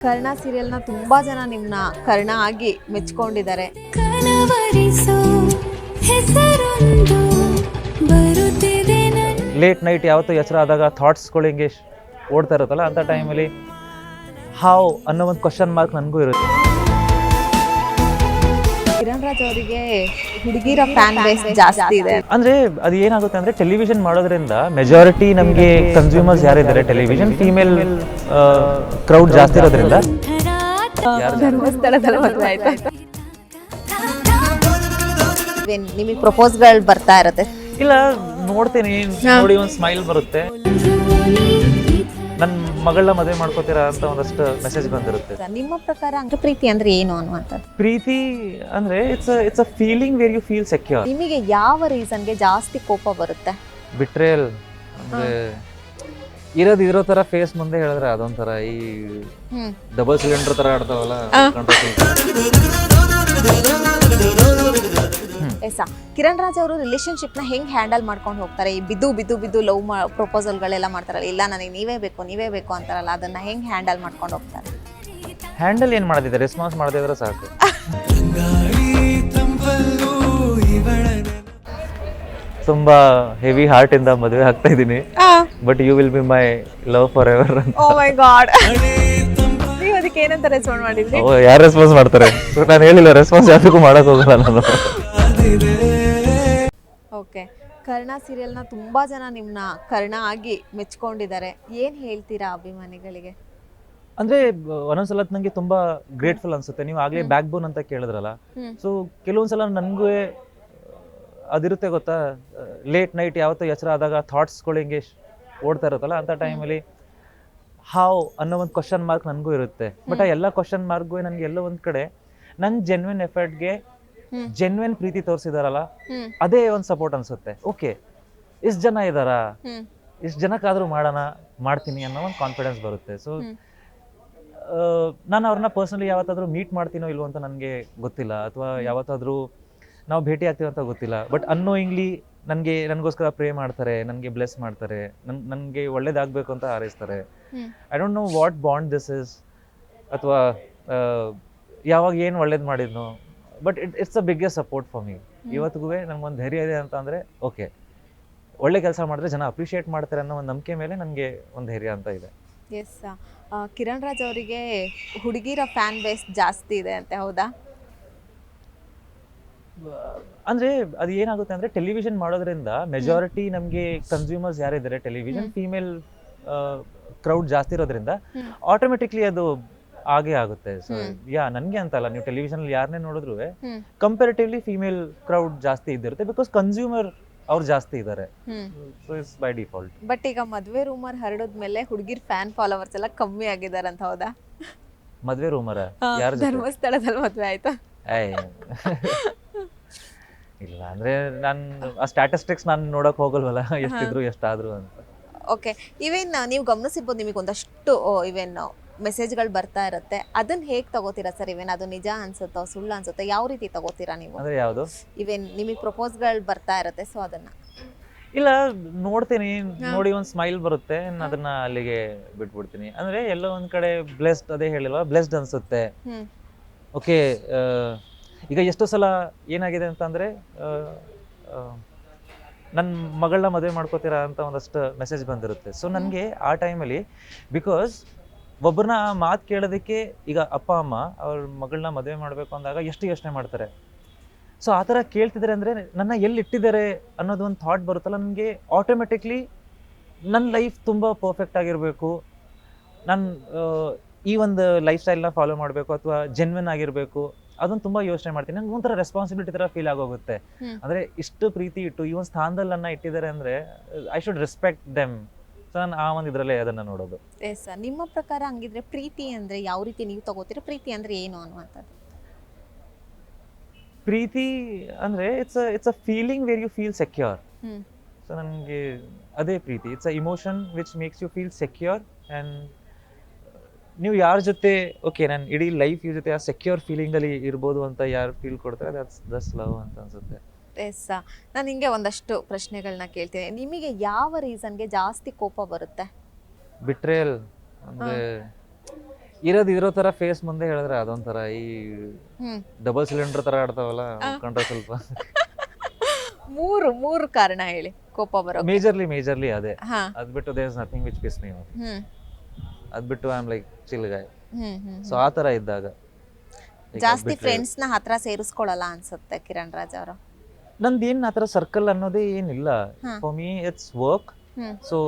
ಕರ್ಣ ಸೀರಿಯಲ್ನ ತುಂಬಾ ಜನ ನಿಮ್ನ ಕರ್ಣ ಆಗಿ ಮೆಚ್ಕೊಂಡಿದ್ದಾರೆ. ಲೇಟ್ ನೈಟ್ ಯಾವತ್ತೂ ಎಚ್ಚರ ಆದಾಗ ಥಾಟ್ಸ್ಗಳು ಹಿಂಗೆ ಓಡ್ತಾ ಇರುತ್ತಲ್ಲ, ಅಂಥ ಟೈಮಲ್ಲಿ ಹಾವ್ ಅನ್ನೋ ಒಂದು ಕ್ವಶನ್ ಮಾರ್ಕ್ ನನಗೂ ಇರುತ್ತೆ. ಕಿರಣ್ ರಾಜ್ ಅವರಿಗೆ ಹುಡುಗಿರ ಫ್ಯಾನ್ ಬೇಸ್ ಜಾಸ್ತಿ ಇದೆ. ಅಂದ್ರೆ ಅದು ಏನಾಗುತ್ತೆ ಅಂದ್ರೆ, ಟೆಲಿವಿಷನ್ ಮಾಡೋದ್ರಿಂದ ಮೆಜಾರಿಟಿ ನಮಗೆ ಕನ್ಸ್ಯೂಮರ್ಸ್ ಯಾರಿದ್ದಾರೆ ಟೆಲಿವಿಷನ್ ಫೀಮೇಲ್ ಕ್ರೌಡ್ ಜಾಸ್ತಿ ಇರೋದ್ರಿಂದ ಧರ್ಮಸ್ಥಳದಲ್ಲಿ ಮದುವೆ ಆಯ್ತಾ? ನಿಮಗೆ ಪ್ರಪೋಸ್ಗಳು ಬರ್ತಾ ಇರುತ್ತೆ? ಇಲ್ಲ, ನೋಡ್ತೀನಿ, ನೋಡಿ ಒಂದು ಸ್ಮೈಲ್ ಬರುತ್ತೆ. ನನ್ನ ಮಗಳನ್ನ ಮದುವೆ ಮಾಡ್ಕೋತೀರಾ ಅಂತ ಒಂದಷ್ಟು ಮೆಸೇಜ್ ಬಂದಿರುತ್ತೆ. ನಿಮ್ಮ ಪ್ರಕಾರ ಪ್ರೀತಿ ಅಂದ್ರೆ ಏನು ಅನ್ನುವಂಥದ್ದು? ಪ್ರೀತಿ ಅಂದ್ರೆ it's a feeling where you feel secure. ನಿಮಗೆ ಯಾವ ರೀಸನ್ಗೆ ಜಾಸ್ತಿ ಕೋಪ ಬರುತ್ತೆ? ಬಿಟ್ರೇಲ್ ಅಂದ್ರೆ ಇರೋ ತರ ಫೇಸ್ ಮುಂದೆ ಹೇಳಿದ್ರೆ ಅದೊಂಥರ ಈ ಡಬಲ್ ಸಿಲಿಂಡರ್ ತರ ಆಡ್ತಾವಲ್ಲ. ಕಿರಣ್ ರಾಜ್ ಅವರು ರಿಲೇಶನ್ಶಿಪ್ ನ ಹೆಂಗ್ ಹ್ಯಾಂಡಲ್ ಮಾಡ್ಕೊಂಡು ಹೋಗ್ತಾರೆ? ಈ ಬಿದ್ದು ಲವ್ ಪ್ರಪೋಸಲ್ಗಳೆಲ್ಲ ಮಾಡ್ತಾರಲ್ಲ, ಇಲ್ಲ ನನಗೆ ನೀವೇ ಬೇಕು ಅಂತಾರಲ್ಲ, ಅದನ್ನ ಹೆಂಗ್ ಹ್ಯಾಂಡಲ್ ಮಾಡ್ಕೊಂಡು ಹೋಗ್ತಾರೆ? ಹ್ಯಾಂಡಲ್ ಏನ್ ಮಾಡದಿದೆ, ರೆಸ್ಪಾನ್ಸ್ ಮಾಡದಿದ್ರೆ ಸಾಕು. ತುಂಬಾ ಹೆವಿ ಹಾರ್ಟ್ ಇಂದ ಮದುವೆ ಆಗ್ತಾ ಇದೀನಿ, but you will be my love for ever. Oh my God, ನೀವು ಅದಕ್ಕೆ ಏನಂತ ರೆಸ್ಪಾಂಡ್ ಮಾಡಿದ್ರಿ? ಯಾರು ರೆಸ್ಪಾನ್ಸ್ ಮಾಡ್ತಾರೆ? ನಾನು ಹೇಳಿಲ್ಲ, ರೆಸ್ಪಾನ್ಸ್ ಯಾರಿಗೂ ಮಾಡಕ್ ಹೋಗಲ್ಲ ನಾನು. ಓಕೆ, ಕರ್ಣ ಸೀರಿಯಲ್ನ ತುಂಬಾ ಜನ ನಿಮ್ನ ಕರ್ಣ ಆಗಿ ಮೆಚ್ಕೊಂಡಿದ್ದಾರೆ. ಏನ್ ಹೇಳ್ತೀರಾ ಅಭಿಮಾನಿಗಳಿಗೆ? ಅಂದ್ರೆ ಒಂದೊಂದ್ಸಲ ನಂಗೆ ತುಂಬಾ ಗ್ರೇಟ್ಫುಲ್ ಅನ್ಸುತ್ತೆ. ನೀವು ಆಗ್ಲೇ ಬ್ಯಾಕ್ ಬೋನ್ ಅಂತ ಕೇಳಿದ್ರಲ್ಲ, ಸೊ ಕೆಲವೊಂದ್ಸಲ ನನ್ಗೂ ಅದಿರುತ್ತೆ ಗೊತ್ತಾ, ಲೇಟ್ ನೈಟ್ ಯಾವತ್ತೂ ಎಚ್ಚರ ಆದಾಗ ಥಾಟ್ಸ್ಗಳು ಹಿಂಗೆ ಓಡ್ತಾ ಇರುತ್ತಲ್ಲ, ಅಂಥ ಟೈಮಲ್ಲಿ ಹಾವ್ ಅನ್ನೋ ಒಂದು ಕ್ವಶನ್ ಮಾರ್ಕ್ ನನಗೂ ಇರುತ್ತೆ. ಬಟ್ ಆ ಎಲ್ಲ ಕ್ವಶನ್ ಮಾರ್ಕ್ಗೂ ನನಗೆ ಎಲ್ಲೋ ಒಂದ್ ಕಡೆ ನನ್ನ ಜೆನ್ವಿನ್ ಎಫರ್ಟ್ಗೆ ಜೆನ್ವಿನ್ ಪ್ರೀತಿ ತೋರಿಸಿದಾರಲ್ಲ, ಅದೇ ಒಂದು ಸಪೋರ್ಟ್ ಅನ್ಸುತ್ತೆ. ಓಕೆ, ಇಷ್ಟು ಜನ ಇದ್ದಾರಾ, ಇಷ್ಟು ಜನಕ್ಕಾದ್ರೂ ಮಾಡ್ತೀನಿ ಅನ್ನೋ ಒಂದು ಕಾನ್ಫಿಡೆನ್ಸ್ ಬರುತ್ತೆ. ಸೊ ನಾನು ಅವ್ರನ್ನ ಪರ್ಸನಲಿ ಯಾವತ್ತಾದ್ರೂ ಮೀಟ್ ಮಾಡ್ತೀನೋ ಇಲ್ವೋ ಅಂತ ನನಗೆ ಗೊತ್ತಿಲ್ಲ, ಅಥವಾ ಯಾವತ್ತಾದ್ರೂ ನಾವು ಭೇಟಿ ಆಗ್ತೀವಿ ಅಂತ ಗೊತ್ತಿಲ್ಲ. ಬಟ್ ಅನ್ನೋಯಿಂಗ್ಲಿ ನನಗೋಸ್ಕರ ಪ್ರೇ ಮಾಡ್ತಾರೆ, ನನಗೆ ಬ್ಲೆಸ್ ಮಾಡ್ತಾರೆ, ನನಗೆ ಒಳ್ಳೇದಾಗಬೇಕು ಅಂತ ಹಾರೈಸ್ತಾರೆ. I don't know what bond this is, ಅಥವಾ ಯಾವಾಗ ಏನು ಒಳ್ಳೇದು ಮಾಡಿದ್ನೋ, but it's a biggest support for me. ಇವತ್ತಿಗೂ ನನಗೊಂದು ಧೈರ್ಯ ಇದೆ ಅಂತ ಅಂದರೆ, ಓಕೆ, ಒಳ್ಳೆ ಕೆಲಸ ಮಾಡಿದ್ರೆ ಜನ ಅಪ್ರಿಷಿಯೇಟ್ ಮಾಡ್ತಾರೆ ಅನ್ನೋ ಒಂದು ನಂಬಿಕೆ ಮೇಲೆ ನನಗೆ ಒಂದು ಧೈರ್ಯ ಅಂತ ಇದೆ. ಎಸ್, ಕಿರಣ್ ರಾಜ್ ಅವರಿಗೆ ಹುಡುಗಿರ ಫ್ಯಾನ್ ಬೇಸ್ ಜಾಸ್ತಿ ಇದೆ ಅಂತೆ, ಹೌದಾ? ಅಂದ್ರೆ ಅದು ಏನಾಗುತ್ತೆ ಅಂದ್ರೆ, ಟೆಲಿವಿಷನ್ ಮಾಡೋದ್ರಿಂದ ಮೆಜಾರಿಟಿ ನಮಗೆ ಕನ್ಸ್ಯೂಮರ್ಸ್ ಯಾರಿದ್ದಾರೆ ಟೆಲಿವಿಷನ್ ಫೀಮೇಲ್ ಕ್ರೌಡ್ ಜಾಸ್ತಿ ಇರೋದ್ರಿಂದ ಆಟೋಮೆಟಿಕ್ಲಿ ಅದು ಆಗೇ ಆಗುತ್ತೆ. ಸೊ ನನ್ಗೆ ಅಂತಲ್ಲ, ನೀವು ಟೆಲಿವಿಷನ್ ಯಾರನ್ನೇ ನೋಡಿದ್ರು ಕಂಪೇರಿಟಿವ್ಲಿ ಫೀಮೇಲ್ ಕ್ರೌಡ್ ಜಾಸ್ತಿ ಇದ್ದಿರುತ್ತೆ, ಬಿಕಾಸ್ ಕನ್ಸ್ಯೂಮರ್ ಅವ್ರು ಜಾಸ್ತಿ ಇದ್ದಾರೆ. So it's by default. But ಈಗ ಮದ್ವೆ ರೂಮರ್ ಹರಡೋದ್ಮೇಲೆ ಹುಡುಗಿರ್ ಫ್ಯಾನ್ ಫಾಲೋವರ್ಸ್ ಎಲ್ಲ ಕಮ್ಮಿ ಆಗಿದ್ದಾರೆ ಅಂತ, ಹೌದಾ? ಮದ್ವೆ ರೂಮರ ಯಾರು? ಧರ್ಮಸ್ಥಳದಲ್ಲಿ ಮದ್ವೆ ಆಯ್ತಾ? ಇಲ್ಲ, ಅಂದ್ರೆ ನಾನು ಆ ಸ್ಟ್ಯಾಟಿಸ್ಟಿಕ್ಸ್ ನಾನು ನೋಡಕ್ ಹೋಗಲ್ವಲ್ಲ, ಎಷ್ಟಿದ್ರು ಎಷ್ಟಾದ್ರು ಅಂತ. ಓಕೆ, ಇವೇನ್ ನೀವು ಗಮನಿಸಿರ್ಬೋದು, ನಿಮಗೆ ಒಂದಷ್ಟು ಇವೇನ್ ಮೆಸೇಜ್ಗಳು ಬರ್ತಾ ಇರುತ್ತೆ, ಅದನ್ನ ಹೇಗ್ ತಗೋತೀರಾ ಸರ್? ಇವೇನ್ ಅದು ನಿಜ ಅನ್ಸುತ್ತೋ ಸುಳ್ಳು ಅನ್ಸುತ್ತೋ, ಯಾವ ರೀತಿ ತಗೋತೀರಾ ನೀವು? ಅಂದ್ರೆ ಯಾವುದು? ಇವೇನ್ ನಿಮಗೆ ಪ್ರಪೋಸ್ಗಳು ಬರ್ತಾ ಇರುತ್ತೆ, ಸೊ ಅದನ್ನ ಇಲ್ಲ, ನೋಡ್ತೀನಿ, ನೋಡಿ ಒಂದು ಸ್ಮೈಲ್ ಬರುತ್ತೆ, ಅದನ್ನ ಅಲ್ಲಿಗೆ ಬಿಟ್ಬಿಡ್ತೀನಿ. ಅಂದ್ರೆ ಎಲ್ಲೋ ಒಂದ್ ಕಡೆ ಬ್ಲೆಸ್ಡ್, ಅದೇ ಹೇಳಿಲ್ವಾ, ಬ್ಲೆಸ್ಡ್ ಅನ್ಸುತ್ತೆ. ಓಕೆ, ಈಗ ಎಷ್ಟೋ ಸಲ ಏನಾಗಿದೆ ಅಂತಂದ್ರೆ, ನನ್ನ ಮಗಳನ್ನ ಮದುವೆ ಮಾಡ್ಕೋತೀರಾ ಅಂತ ಒಂದಷ್ಟು ಮೆಸೇಜ್ ಬಂದಿರುತ್ತೆ. ಸೊ ನನಗೆ ಆ ಟೈಮಲ್ಲಿ, ಬಿಕಾಸ್ ಒಬ್ಬರನ್ನ ಆ ಮಾತು ಕೇಳೋದಕ್ಕೆ, ಈಗ ಅಪ್ಪ ಅಮ್ಮ ಅವ್ರ ಮಗಳನ್ನ ಮದುವೆ ಮಾಡಬೇಕು ಅಂದಾಗ ಎಷ್ಟು ಯೋಚನೆ ಮಾಡ್ತಾರೆ. ಸೊ ಆ ಥರ ಕೇಳ್ತಿದ್ದಾರೆ ಅಂದರೆ, ನನ್ನ ಎಲ್ಲಿ ಇಟ್ಟಿದ್ದಾರೆ ಅನ್ನೋದು ಒಂದು ಥಾಟ್ ಬರುತ್ತಲ್ಲ, ನನಗೆ ಆಟೋಮೆಟಿಕ್ಲಿ ನನ್ನ ಲೈಫ್ ತುಂಬ ಪರ್ಫೆಕ್ಟ್ ಆಗಿರಬೇಕು, ನಾನು ಈ ಒಂದು ಲೈಫ್ ಸ್ಟೈಲ್ನ ಫಾಲೋ ಮಾಡಬೇಕು, ಅಥವಾ ಜೆನ್ವಿನ್ ಆಗಿರಬೇಕು, ಅದನ್ನು ತುಂಬ ಯೋಚನೆ ಮಾಡ್ತೀನಿ. ನಂಗೆ ಒಂಥರ ರೆಸ್ಪಾನ್ಸಿಬಿಲಿಟಿ ಥರ ಫೀಲ್ ಆಗೋಗುತ್ತೆ. ಅಂದರೆ ಇಷ್ಟು ಪ್ರೀತಿ ಇಟ್ಟು ಈ ಒಂದು ಸ್ಥಾನದಲ್ಲಿ ನನ್ನ ಇಟ್ಟಿದ್ದಾರೆ ಅಂದರೆ, I should respect them. So ನಾನು ಆ ಒಂದು ಇದರಲ್ಲೇ ಅದನ್ನು ನೋಡೋದು. ಎಸ್, ನಿಮ್ಮ ಪ್ರಕಾರ ಹಂಗಿದ್ರೆ ಪ್ರೀತಿ ಅಂದರೆ ಯಾವ ರೀತಿ ನೀವು ತಗೋತೀರಾ? ಪ್ರೀತಿ ಅಂದರೆ ಏನು ಅನ್ನುವಂಥದ್ದು? ಪ್ರೀತಿ ಅಂದರೆ it's a feeling where you feel secure. So ನನಗೆ ಅದೇ ಪ್ರೀತಿ. It's a emotion which makes you feel secure. And ನೀವು ಯಾರ ಜೊತೆ, ಓಕೆ, ನಾನು ಇಡೀ ಲೈಫ್ ಇವ್ರ ಜೊತೆ ಆ ಸೆಕ್ಯೂರ್ ಫೀಲಿಂಗಲ್ಲಿ ಇರ್ಬೋದು ಅಂತ ಯಾರು ಫೀಲ್ ಕೊಡ್ತಾರೆ, ದಟ್ಸ್ ಲವ್ ಅಂತ ಅನ್ಸುತ್ತೆ. ಎಸ್, ನಾನು ಹಿಂಗೆ ಒಂದಷ್ಟು ಪ್ರಶ್ನೆಗಳನ್ನ ಕೇಳ್ತೀನಿ. ನಿಮಗೆ ಯಾವ ರೀಸನ್ಗೆ ಜಾಸ್ತಿ ಕೋಪ ಬರುತ್ತೆ? ಬಿಟ್ರೇಲ್ ಅಂದ್ರೆ ಇರೋ ತರ ಫೇಸ್ ಮುಂದೆ ಹೇಳಿದ್ರೆ ಅದೊಂಥರ ಈ ಹ್ಮ್ ಡಬಲ್ ಸಿಲಿಂಡರ್ ತರ ಆಡ್ತಾವಲ್ಲ ಕಂಡ್ರೆ ಸ್ವಲ್ಪ ಮೂರು ಕಾರಣ ಹೇಳಿ ಕೋಪ ಬರೋ. ಮೇಜರ್ಲಿ ಅದೇ. ಹಾ ಅದ್ ಬಿಟ್ಟು there is nothing which piss me off. Hmm ಅದ್ ಬಿಟ್ಟು I am like chill guy. Hmm so ಆ ತರ ಇದ್ದಾಗ ಈಗ ಜಾಸ್ತಿ ಬಿಟ್ರೆ ಫ್ರೆಂಡ್ಸ್ ನ ಹತ್ರ ಸೇರಿಸ್ಕೊಳಲ್ಲ ಅನ್ಸುತ್ತೆ ಕಿರಣ್ ರಾಜ್ ಅವರು. ನಂದೇನ್ ಆತರ ಸರ್ಕಲ್ ಅನ್ನೋದೇ ಏನಿಲ್ಲ. ಹಾ. For me it's work. Hmm so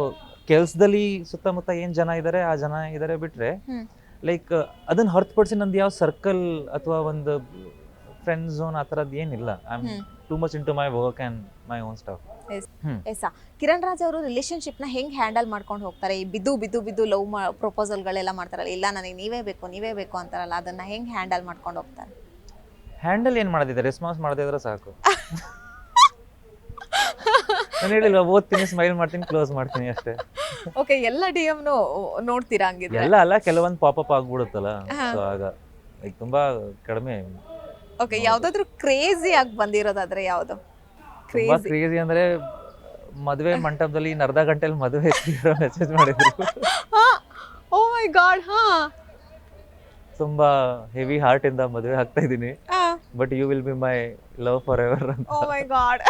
ಕೆಲ್ಸದಲ್ಲಿ ಸುತ್ತಮುತ್ತ ಏನ್ ಜನ ಇದಾರೆ ಆ ಜನ ಇದಾರೆ ಬಿಟ್ರೆ ಹ್ಮ್ ಲೈಕ್ ಅದನ್ನ ಹೊರತುಪಡಿಸಿ ನಂದು ಯಾವ ಸರ್ಕಲ್ ಅಥವಾ ಒಂದು ಫ್ರೆಂಡ್ ಝೋನ್ ಆ ಥರದ್ದು ಏನಿಲ್ಲ. I am hmm. Too much into my work and my own stuff. Yes Kiran Raj ಅವರು ರಿಲೇಶನ್ಶಿಪ್ ನ ಹೆಂಗ್ ಹ್ಯಾಂಡಲ್ ಮಾಡ್ಕೊಂಡು ಹೋಗ್ತಾರೆ? ಈ ಬಿದ್ದು ಲವ್ ಪ್ರಪೋಸಲ್ಗಳೆಲ್ಲ ಮಾಡ್ತಾರಲ್ಲ, ಇಲ್ಲ ನನಗೆ ನೀವೇ ಬೇಕು ಅಂತಾರಲ್ಲ, ಅದನ್ನ ಹೆಂಗ್ ಹ್ಯಾಂಡಲ್ ಮಾಡ್ಕೊಂಡು ಹೋಗ್ತಾರೆ? ಹ್ಯಾಂಡಲ್ ಏನ್ ಮಾಡೋದಿದೆ, ರೆಸ್ಪಾನ್ಸ್ ಮಾಡದಿದ್ರೆ ಸಾಕು. ನಾನು ಹೇಳಿಲ್ಲ, ಓದ್ತೀನಿ, ಸ್ಮೈಲ್ ಮಾಡ್ತೀನಿ, ಕ್ಲೋಸ್ ಮಾಡ್ತೀನಿ ಅಷ್ಟೇ. ಓಕೆ, ಎಲ್ಲ ಡಿಎಂನು ನೋಡ್ತೀರಾ ಹಂಗಿದ್ರೆ? ಎಲ್ಲ ಅಲ್ಲ, ಕೆಲವೊಂದು ಪಾಪಪ್ ಆಗ್ಬಿಡುತ್ತಲ್ಲ, ಹಾ. ಸೊ ಆಗ like ತುಂಬಾ ಕಡಿಮೆ. ಓಕೆ, ಯಾವ್ದಾದ್ರು ಕ್ರೇಜಿ ಆಗಿ ಬಂದಿರೋದಾದ್ರೆ ಯಾವ್ದು? ತುಂಬಾ ಕ್ರೇಜಿ ಕ್ರೇಜಿ ಅಂದ್ರೆ ಮದುವೆ ಮಂಟಪದಲ್ಲಿ ಇನ್ನು ಅರ್ಧ ಗಂಟೆಲಿ ಮದುವೆ ಮೆಸೇಜ್ ಮಾಡಿದ್ರು. Oh my God. ಹಾ ತುಂಬಾ ಹೆವಿ ಹಾರ್ಟ್ ಇಂದ ಮದುವೆ ಆಗ್ತಾ ಇದೀನಿ, but you will be my love for ever ಅಂತ. Oh my God.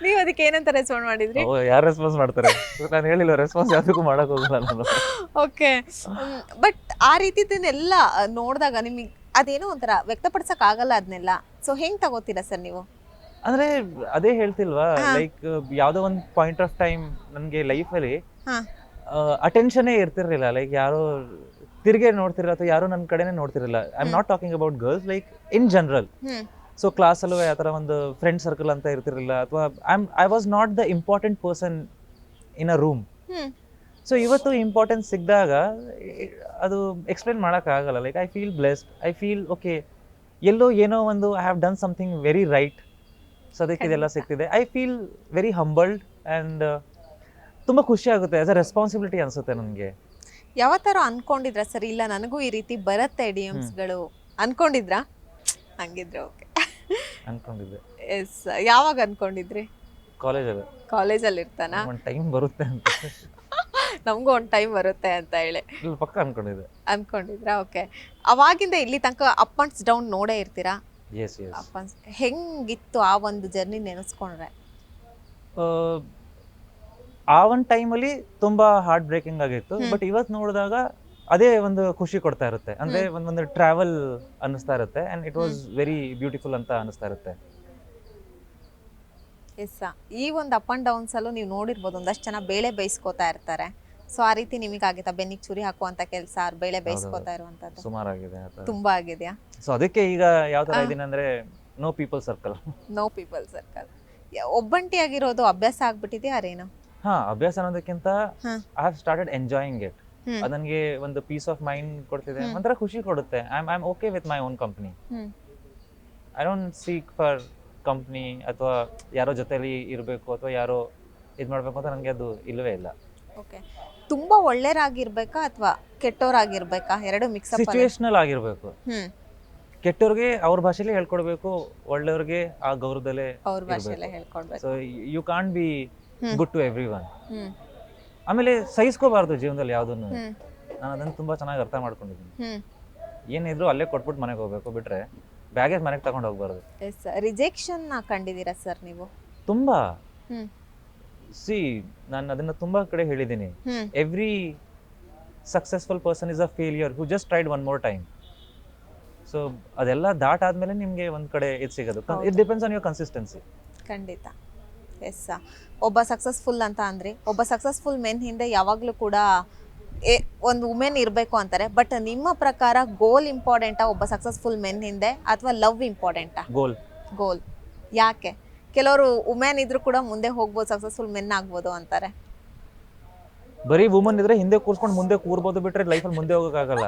ನೀವ್ ಅದಕ್ಕೆ ಏನಂತ ರೆಸ್ಪಾಂಡ್ ಮಾಡಿದ್ರಿ? ಯಾರು ರೆಸ್ಪಾನ್ಸ್ ಮಾಡ್ತಾರೆ? ನಾನು ಹೇಳಿಲ್ಲ, ರೆಸ್ಪಾನ್ಸ್ ಯಾವ್ದಕ್ಕೂ ಮಾಡಕ್ ಹೋಗಲ್ಲ ನಾನು. ಓಕೆ, ಬಟ್ ಆ ರೀತಿದನ್ನೆಲ್ಲ ನೋಡಿದಾಗ ನಿಮಗೆ ಅದೇನೋ ಒಂಥರ ವ್ಯಕ್ತಪಡಿಸಕ್ ಆಗಲ್ಲ ಅದನ್ನೆಲ್ಲ. ಸೊ ಹೆಂಗ್ ತಗೋತೀರಾ ಸರ್ ನೀವು? ಅಂದ್ರೆ ಅದೇ ಹೇಳ್ತಿಲ್ವಾ, ಹಾ. ಲೈಕ್ ಯಾವ್ದೋ ಒಂದು ಪಾಯಿಂಟ್ ಆಫ್ ಟೈಮ್ ನನ್ಗೆ ಲೈಫಲ್ಲಿ ಹಾ ಅಟೆನ್ಷನೇ ಇರ್ತಿರ್ಲಿಲ್ಲ. ಲೈಕ್ ಯಾರೋ ತಿರ್ಗೆ ನೋಡ್ತಿರಲ್ಲ ಅಥವಾ ಯಾರು ನನ್ನ ಕಡೆನೇ ನೋಡ್ತಿರಲ್ಲ. I am not talking about girls, like in general. Hmm so ಕ್ಲಾಸಲ್ಲೂ ಆ ಥರ ಒಂದು ಫ್ರೆಂಡ್ ಸರ್ಕಲ್ ಅಂತ ಇರ್ತಿರಲಿಲ್ಲ, ಅಥವಾ I was not the important person in a room. Hmm so ಇವತ್ತು ಇಂಪಾರ್ಟೆನ್ಸ್ ಸಿಕ್ಕಿದಾಗ ಅದು ಎಕ್ಸ್ಪ್ಲೇನ್ ಮಾಡೋಕ್ಕಾಗಲ್ಲ. Like I feel blessed, I feel okay, ಎಲ್ಲೋ ಏನೋ ಒಂದು I have done something very right. So ಅದಕ್ಕೆ ಇದೆಲ್ಲ ಸಿಗ್ತಿದೆ. I feel very humbled and ತುಂಬ ಖುಷಿ ಆಗುತ್ತೆ. ಆಸ್ ಅ ರೆಸ್ಪಾನ್ಸಿಬಿಲಿಟಿ ಅನಿಸುತ್ತೆ ನನಗೆ. ಯಾವ ತರ ಅನ್ಕೊಂಡಿದ್ರ ಸರ್? ಇಲ್ಲ ನನಗೂ ಈ ರೀತಿ ಬರುತ್ತೆ ಗಳು ಅನ್ಕೊಂಡಿದ್ರಾ? ಹಂಗಿದ್ರೆ ಓಕೆ. ಅನ್ಕೊಂಡಿದ್ದೆ ಎಸ್, ಯಾವಾಗ ಅನ್ಕೊಂಡಿದ್ರಿ? ಕಾಲೇಜಲ್ಲಿ. ಕಾಲೇಜಲ್ಲಿ ಇರ್ತಾನ? ಒಂದು ಟೈಮ್ ಬರುತ್ತೆ ಅಂತ. ನಮಗೂ ಒಂದು ಟೈಮ್ ಬರುತ್ತೆ ಅಂತ ಹೇಳಿ ಇಲ್ಲಿ ಪಕ್ಕ ಅನ್ಕೊಂಡಿದ್ದೆ. ಅನ್ಕೊಂಡಿದ್ರಾ? ಓಕೆ, ಅವಾಗಿಂದ ಇಲ್ಲಿ ತನಕ ಅಪ್ ಅಂಡ್ಸ್ ಡೌನ್ ನೋಡೇ ಇರ್ತೀರಾ? S S. ಅಪ್ ಅಂಡ್ಸ್ ಹೆಂಗಿತ್ತು ಆ ಒಂದು ಜರ್ನಿ ನೆನೆಸ್ಕೊಂಡ್ರೆ? ಆ ಒಂದು ಟೈಮಲ್ಲಿ ತುಂಬಾ ಹಾರ್ಟ್ ಬ್ರೇಕಿಂಗ್ ಆಗಿತ್ತು, ಬಟ್ ಇವತ್ತು ನೋಡಿದಾಗ ಅದೇ ಒಂದು ಖುಷಿ ಕೊಡ್ತಾ ಇರುತ್ತೆ. ಅಂದ್ರೆ ಒಂದು ಟ್ರಾವೆಲ್ ಅನ್ನಿಸ್ತಾ ಇರುತ್ತೆ, and it was very beautiful ಅಂತ ಅನ್ನಿಸ್ತಾ ಇರುತ್ತೆ. ಎಸ್, ಈ ಒಂದು ಅಪ್ ಅಂಡ್ ಡೌನ್ಸ್ ಅಲ್ಲೂ ನೀವು ನೋಡಿರ್ಬೋದು ಒಂದಷ್ಟು ಜನ ಬೇಳೆ ಬೇಯಿಸ್ಕೋತಾ ಇರ್ತಾರೆ. ಸೊ ಆ ರೀತಿ ನಿಮಗಾಗಿತ್ತಾ ಬೆನ್ನಿಗೆ ಚುರಿ ಹಾಕುವಂತ ಕೆಲಸ, ಬೇಳೆ ಬೇಯಿಸ್ಕೋತಾ ಇರುವಂತದ್ದು? ಸುಮಾರಾಗಿದೆ ಆ ಥರ. ತುಂಬಾ ಆಗಿದೆಯಾ? ಸೊ ಅದಕ್ಕೆ ಈಗ ಯಾವ ತರ ಇದೀನಿ ಅಂದ್ರೆ no people circle. No people circle. ಒಬ್ಬಂಟಿಯಾಗಿರೋದು ಅಭ್ಯಾಸ ಆಗ್ಬಿಟ್ಟಿದೆಯಾ ಅರೇನು? ಹಾ, ಅಭ್ಯಾಸ ಅನ್ನೋದಕ್ಕಿಂತ ಹಾ. I have started enjoying it. Hmm. ಅದು ನನಗೆ ಒಂದು ಪೀಸ್ ಆಫ್ ಮೈಂಡ್ ಕೊಡ್ತಿದೆ, ಒಂಥರ ಖುಷಿ ಕೊಡುತ್ತೆ. I am okay with my own company. Hmm I don't seek for company ಅಥವಾ ಯಾರೋ ಜೊತೆಲಿ ಇರಬೇಕು ಅಥವಾ ಯಾರೋ ಇದು ಮಾಡಬೇಕು ಅಂತ ನನಗೆ ಅದು ಇಲ್ಲವೇ ಇಲ್ಲ. ಓಕೆ, ತುಂಬಾ ಒಳ್ಳೆಯರಾಗಿರ್ಬೇಕಾ ಅಥವಾ ಕೆಟ್ಟೋರಾಗಿರ್ಬೇಕಾ? ಎರಡು ಮಿಕ್ಸ್ ಅಪ್? ಸಿಚುವೇಶನಲ್ ಆಗಿರ್ಬೇಕು. ಹ್ಮ್, ಕೆಟ್ಟವ್ರಿಗೆ ಅವ್ರ ಭಾಷೆಲಿ ಹೇಳ್ಕೊಡ್ಬೇಕು, ಒಳ್ಳೆಯವ್ರಿಗೆ ಆ ಗೌರವದಲ್ಲೇ ಅವ್ರ ಭಾಷೆಲ್ಲ ಹೇಳ್ಕೊಡ್ಬೇಕು. So you can't be good to everyone. Hmm ಆಮೇಲೆ ಸಹಿಸ್ಕೋಬಾರ್ದು ಜೀವನದಲ್ಲಿ ಯಾವುದನ್ನು. ಹ್ಮ್ ನಾನು ಅದನ್ನು ತುಂಬಾ ಚೆನ್ನಾಗಿ ಅರ್ಥ ಮಾಡ್ಕೊಂಡಿದ್ದೀನಿ. ಹ್ಮ್ ಏನಿದ್ರು ಅಲ್ಲೇ ಕೊಟ್ಬಿಟ್ಟು ಮನೆಗೆ ಹೋಗ್ಬೇಕು, ಬಿಟ್ರೆ ಬ್ಯಾಗೇಜ್ ಮನೆಗೆ ತಗೊಂಡು ಹೋಗ್ಬಾರ್ದು. ಎಸ್, ರಿಜೆಕ್ಷನ್ ಕಂಡಿದ್ದೀರಾ ಸರ್ ನೀವು? ತುಂಬಾ. ಹ್ಮ್ ಸಿ, ನಾನು ಅದನ್ನ ತುಂಬಾ ಕಡೆ ಹೇಳಿದ್ದೀನಿ. Hmm every successful person is a failure who just tried one more time. So ಅದೆಲ್ಲ ದಾಟಾದ್ಮೇಲೆ ನಿಮ್ಗೆ ಒಂದ್ ಕಡೆ ಇದು ಸಿಗೋದು. It depends on your consistency. ಖಂಡಿತ. ಎಸ್, ಒಬ್ಬ ಸಕ್ಸಸ್ಫುಲ್ ಅಂತ ಅಂದ್ರೆ ಒಬ್ಬ ಸಕ್ಸಸ್ಫುಲ್ ಮೆನ್ ಹಿಂದೆ ಯಾವಾಗಲೂ ಕೂಡ ಒಂದು ವುಮೆನ್ ಇರಬೇಕು ಅಂತಾರೆ. ಬಟ್ ನಿಮ್ಮ ಪ್ರಕಾರ ಗೋಲ್ ಇಂಪಾರ್ಟೆಂಟಾ ಒಬ್ಬ ಸಕ್ಸಸ್ಫುಲ್ ಮೆನ್ ಹಿಂದೆ, ಅಥವಾ ಲವ್ ಇಂಪಾರ್ಟೆಂಟಾ? ಗೋಲ್. ಗೋಲ್. ಯಾಕೆ? ಕೆಲವರು ವುಮೆನ್ ಇದ್ರು ಕೂಡ ಮುಂದೆ ಹೋಗ್ಬೋದು, ಸಕ್ಸಸ್ಫುಲ್ ಮೆನ್ ಆಗ್ಬೋದು ಅಂತಾರೆ. ಬರೀ ವುಮನ್ ಇದ್ರೆ ಹಿಂದೆ ಕೂರ್ಸ್ಕೊಂಡು ಮುಂದೆ ಕೂರ್ಬೋದು, ಬಿಟ್ರೆ ಲೈಫಲ್ಲಿ ಮುಂದೆ ಹೋಗೋಕ್ಕಾಗಲ್ಲ.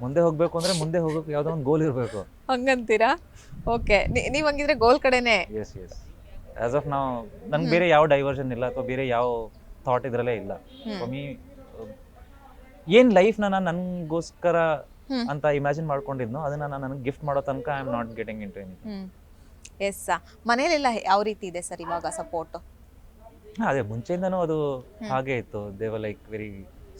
ಮುಂದೆ ಹೋಗ್ಬೇಕು ಅಂದ್ರೆ ಮುಂದೆ ಹೋಗೋಕೆ ಯಾವ್ದೋ ಒಂದು ಗೋಲ್ ಇರಬೇಕು. ಹಂಗಂತೀರಾ? ಓಕೆ, ನೀವ್ ಹಂಗಿದ್ರೆ ಗೋಲ್ ಕಡೆನೆ. S S. ಆಸ್ ಆಫ್ ನಾವು ನನ್ಗೆ ಬೇರೆ ಯಾವ ಡೈವರ್ಷನ್ ಇಲ್ಲ ಅಥವಾ ಬೇರೆ ಯಾವ ಥಾಟ್ ಇದ್ರಲ್ಲೇ ಇಲ್ಲ. ಫಾರ್ ಮೀ ಏನ್ ಲೈಫ್ ನಾನು ನನ್ಗೋಸ್ಕರ ಅಂತ ಇಮ್ಯಾಜಿನ್ ಮಾಡ್ಕೊಂಡಿದ್ನೋ ಅದನ್ನ ನಾನು ನನಗೆ ಗಿಫ್ಟ್ ಮಾಡೋ ತನಕ I am not getting into anything. Yes, ಮನೇಲೆಲ್ಲ ಯಾವ ರೀತಿ ಇದೆ ಸರ್ ಇವಾಗ ಸಪೋರ್ಟ್? ಅದೇ ಮುಂಚೆಯಿಂದನೂ ಅದು ಹಾಗೆ ಇತ್ತು. They were like very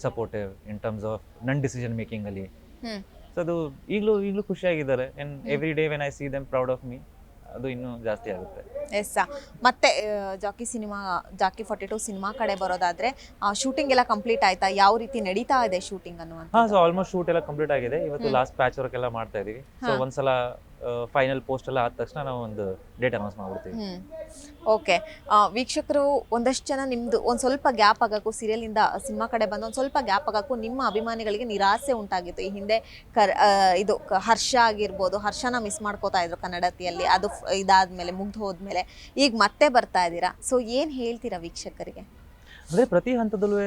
supportive in terms of ನನ್ನ ಡಿಸಿಷನ್ ಮೇಕಿಂಗಲ್ಲಿ. ಹ್ಮ್ ಸೊ ಅದು ಈಗಲೂ ಖುಷಿಯಾಗಿದ್ದಾರೆ. And every day when I see them proud of me, ಅದು ಇನ್ನೂ ಜಾಸ್ತಿ ಆಗುತ್ತೆ. ಎಸ್ ಮತ್ತೆ ಜಾಕಿ 42 ಸಿನಿಮಾ ಕಡೆ ಬರೋದಾದ್ರೆ ಶೂಟಿಂಗ್ ಎಲ್ಲ ಕಂಪ್ಲೀಟ್ ಆಯ್ತಾ? ಯಾವ ರೀತಿ ನಡೀತಾ ಇದೆ ಶೂಟಿಂಗ್ ಅನ್ನುವಂಥ? ಹಾಂ, ಸೊ ಆಲ್ಮೋಸ್ಟ್ ಶೂಟ್ ಎಲ್ಲ ಕಂಪ್ಲೀಟ್ ಆಗಿದೆ. ಇವತ್ತು ಲಾಸ್ಟ್ ಪ್ಯಾಚ್ ವರ್ಕ್ ಎಲ್ಲ ಮಾಡ್ತಾ ಇದೀವಿ. ಸೊ ಒಂದ್ಸಲ ಫೈನಲ್ ಪೋಸ್ಟ್ ಎಲ್ಲ ಆದ ತಕ್ಷಣ ನಾವು ಒಂದು ಡೇಟ್ ಅನೌನ್ಸ್ ಮಾಡ್ಬಿಡ್ತೀವಿ. ಓಕೆ, ವೀಕ್ಷಕರು ಒಂದಷ್ಟು ಜನ ನಿಮ್ದು ಒಂದು ಸ್ವಲ್ಪ ಗ್ಯಾಪ್ ಆಗೋಕ್ಕೂ ಸೀರಿಯಲಿಂದ ಸಿನಿಮಾ ಕಡೆ ಬಂದು ಒಂದು ಸ್ವಲ್ಪ ಗ್ಯಾಪ್ ಆಗೋಕ್ಕೂ ನಿಮ್ಮ ಅಭಿಮಾನಿಗಳಿಗೆ ನಿರಾಸೆ ಉಂಟಾಗಿತ್ತು. ಈ ಹಿಂದೆ ಹರ್ಷ ಆಗಿರ್ಬೋದು, ಹರ್ಷನ ಮಿಸ್ ಮಾಡ್ಕೋತಾ ಇದ್ರು ಕನ್ನಡತಿಯಲ್ಲಿ, ಅದು ಇದಾದ್ಮೇಲೆ ಮುಗ್ದು ಹೋದ್ಮೇಲೆ ಈಗ ಮತ್ತೆ ಬರ್ತಾ ಇದ್ದೀರಾ. ಸೊ ಏನು ಹೇಳ್ತೀರಾ ವೀಕ್ಷಕರಿಗೆ? ಅಂದರೆ ಪ್ರತಿ ಹಂತದಲ್ಲೂ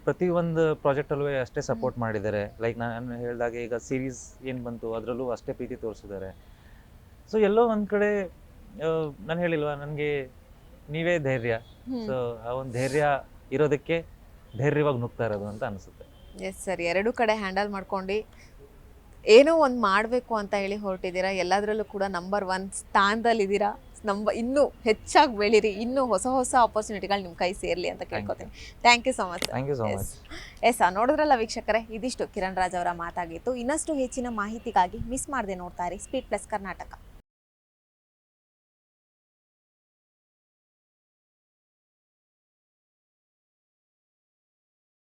ಪ್ರತಿ ಒಂದು ಪ್ರಾಜೆಕ್ಟಲ್ಲೂ ಅಷ್ಟೇ ಸಪೋರ್ಟ್ ಮಾಡಿದ್ದಾರೆ. ಲೈಕ್ ನಾನು ಹೇಳಿದಾಗೆ ಈಗ ಸೀರೀಸ್ ಏನು ಬಂತು ಅದರಲ್ಲೂ ಅಷ್ಟೇ ಪ್ರೀತಿ ತೋರಿಸಿದ್ದಾರೆ. ಸೊ ಎಲ್ಲೋ ಒಂದು ಕಡೆ ನಾನು ಹೇಳಿಲ್ವಾ, ನನಗೆ ನೀವೇ ಧೈರ್ಯ. ಸೊ ಆ ಒಂದು ಧೈರ್ಯ ಇರೋದಕ್ಕೆ ಧೈರ್ಯವಾಗಿ ನುಗ್ತಾ ಇರೋದು ಅಂತ ಅನಿಸುತ್ತೆ. ಎಸ್ ಸರ್, ಎರಡೂ ಕಡೆ ಹ್ಯಾಂಡಲ್ ಮಾಡ್ಕೊಂಡು ಏನೋ ಒಂದು ಮಾಡಬೇಕು ಅಂತ ಹೇಳಿ ಹೊರಟಿದ್ದೀರಾ. ಎಲ್ಲದರಲ್ಲೂ ಕೂಡ ನಂಬರ್ 1 ಸ್ಥಾನದಲ್ಲಿದ್ದೀರಾ. ಇನ್ನೂ ಹೆಚ್ಚಾಗಿ ಬೆಳೀರಿ, ಇನ್ನೂ ಹೊಸ ಹೊಸ ಆಪರ್ಚುನಿಟಿಗಳು ನಿಮ್ಮ ಕೈ ಸೇರಲಿ ಅಂತ ಕೇಳ್ಕೊತೀನಿ. Thank you so much. Thank you so much. Yes ನೋಡಿದ್ರಲ್ಲ ವೀಕ್ಷಕರೇ, ಇದಿಷ್ಟು ಕಿರಣ್ ರಾಜ್ ಅವರ ಮಾತಾಗಿತ್ತು. ಇನ್ನಷ್ಟು ಹೆಚ್ಚಿನ ಮಾಹಿತಿಗಾಗಿ ಮಿಸ್ ಮಾಡದೆ ನೋಡ್ತಾ ಇರಿ ಸ್ಪೀಡ್ ಪ್ಲಸ್ ಕರ್ನಾಟಕ.